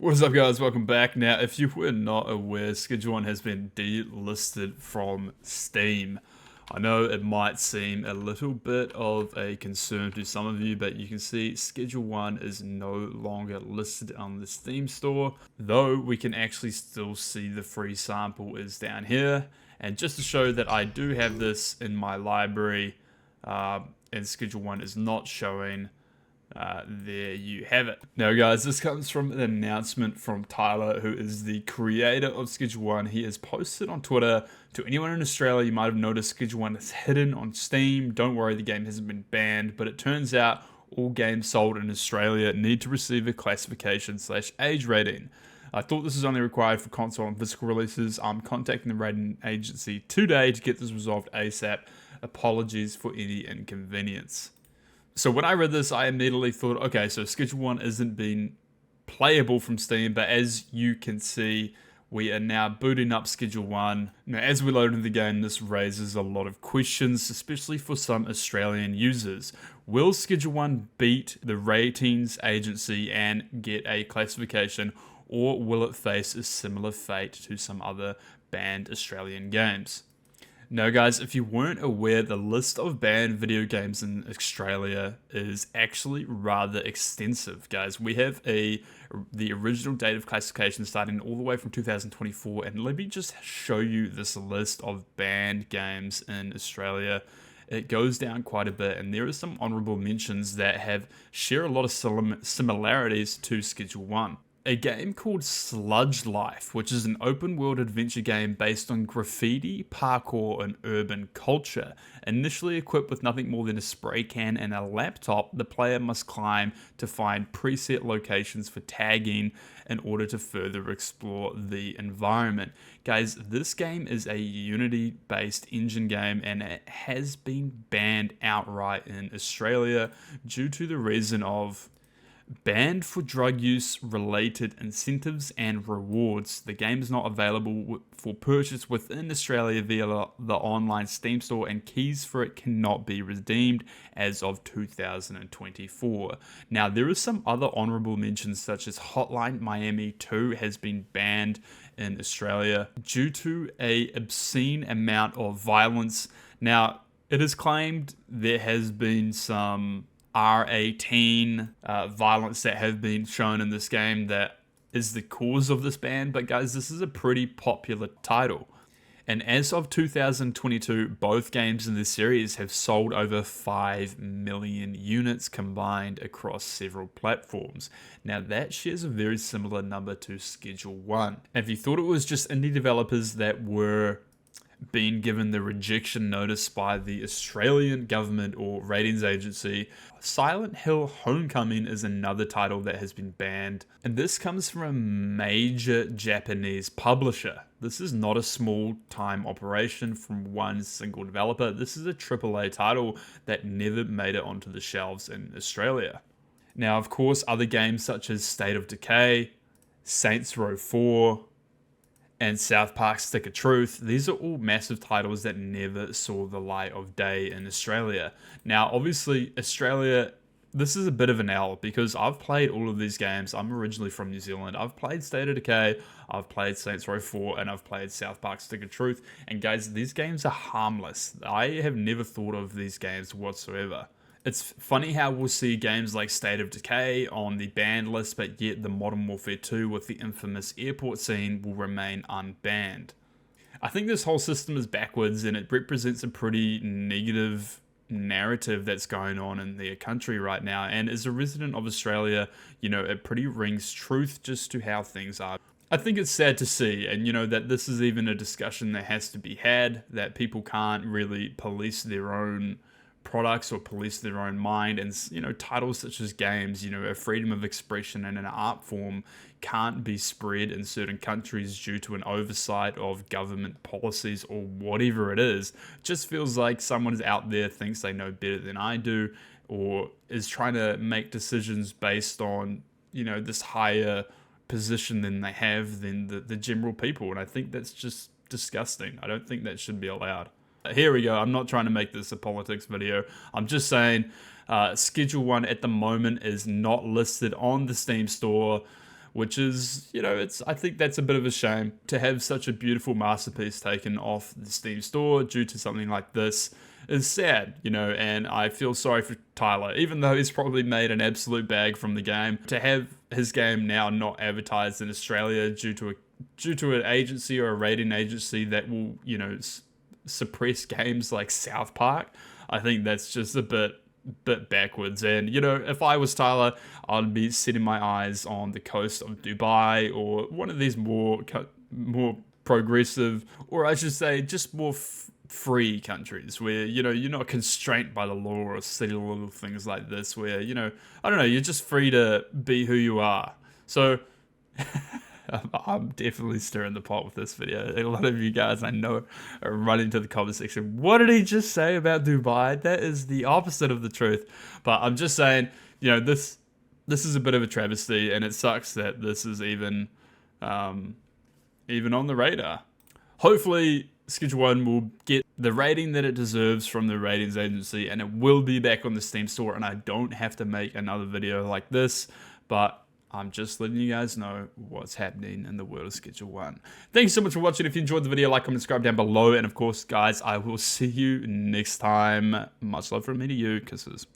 What is up, guys? Welcome back. Now, if you were not aware, Schedule 1 has been delisted from Steam. I know it might seem a little bit of a concern to some of you, but you can see Schedule 1 is no longer listed on the Steam store, though we can actually still see the free sample is down here. And just to show that I do have this in my library, and Schedule 1 is not showing, there you have it. Now, guys, this comes from an announcement from Tyler, who is the creator of Schedule 1. He has posted on Twitter to anyone in Australia. You might have noticed Schedule 1 is hidden on Steam. Don't worry, the game hasn't been banned, but it turns out all games sold in Australia need to receive a classification/age rating. I thought this was only required for console and physical releases. I'm contacting the rating agency today to get this resolved ASAP. Apologies for any inconvenience. So when I read this, I immediately thought, okay, so Schedule 1 isn't being playable from Steam, but as you can see, we are now booting up Schedule 1. Now, as we load into the game, this raises a lot of questions, especially for some Australian users. Will Schedule 1 beat the ratings agency and get a classification, or will it face a similar fate to some other banned Australian games? Now, guys, if you weren't aware, the list of banned video games in Australia is actually rather extensive, guys. We have the original date of classification starting all the way from 2024, and let me just show you this list of banned games in Australia. It goes down quite a bit, and there are some honorable mentions that share a lot of similarities to Schedule 1. A game called Sludge Life, which is an open world adventure game based on graffiti, parkour, and urban culture. Initially equipped with nothing more than a spray can and a laptop, the player must climb to find preset locations for tagging in order to further explore the environment. Guys, this game is a Unity-based engine game, and it has been banned outright in Australia due to the reason of banned for drug use related incentives and rewards. The game is not available for purchase within Australia via the online Steam store, and keys for it cannot be redeemed as of 2024. Now, there are some honorable honorable mentions, such as Hotline Miami 2 has been banned in Australia due to a obscene amount of violence. Now, it is claimed there has been some R18 violence that have been shown in this game that is the cause of this ban, but guys, this is a pretty popular title. And as of 2022, both games in this series have sold over 5 million units combined across several platforms. Now, that shares a very similar number to Schedule 1. And if you thought it was just indie developers that were being given the rejection notice by the Australian government or ratings agency, Silent Hill Homecoming is another title that has been banned, and this comes from a major Japanese publisher. This is not a small-time operation from one single developer. This is a AAA title that never made it onto the shelves in Australia. Now, of course, other games such as State of Decay, Saints Row 4, and South Park Stick of Truth, these are all massive titles that never saw the light of day in Australia. Now, obviously, Australia, this is a bit of an L because I've played all of these games. I'm originally from New Zealand. I've played State of Decay, I've played Saints Row 4, and I've played South Park Stick of Truth. And guys, these games are harmless. I have never thought of these games whatsoever. It's funny how we'll see games like State of Decay on the banned list, but yet the Modern Warfare 2 with the infamous airport scene will remain unbanned. I think this whole system is backwards, and it represents a pretty negative narrative that's going on in their country right now. And as a resident of Australia, it pretty rings truth just to how things are. I think it's sad to see, and that this is even a discussion that has to be had, that people can't really police their own products or police their own mind, and titles such as games, a freedom of expression and an art form can't be spread in certain countries due to an oversight of government policies or whatever it is. It just feels like someone out there thinks they know better than I do, or is trying to make decisions based on this higher position than they have than the general people, and I think that's just disgusting. I don't think that should be allowed. Here we go. I'm not trying to make this a politics video. I'm just saying Schedule 1 at the moment is not listed on the Steam store. which is, you know, I think that's a bit of a shame to have such a beautiful masterpiece taken off the Steam store due to something like this is sad, you know, and I feel sorry for Tyler, even though he's probably made an absolute bag from the game. To have his game now not advertised in Australia due to an agency or a rating agency that will, you know, suppress games like South Park, I think that's just a bit backwards. And, you know, if I was Tyler, I'd be setting my eyes on the coast of Dubai or one of these more progressive, or I should say just more free countries where, you know, you're not constrained by the law or silly little things like this where, you know, I don't know, you're just free to be who you are. So I'm definitely stirring the pot with this video. A lot of you guys I know are running to the comment section. What did he just say about Dubai? That is the opposite of the truth. But I'm just saying, you know, this is a bit of a travesty, and it sucks that this is even on the radar. Hopefully, Schedule 1 will get the rating that it deserves from the ratings agency, and it will be back on the Steam store, and I don't have to make another video like this, but I'm just letting you guys know what's happening in the world of Schedule 1. Thank you so much for watching. If you enjoyed the video, like, comment, subscribe down below, and of course, guys, I will see you next time. Much love from me to you, kisses.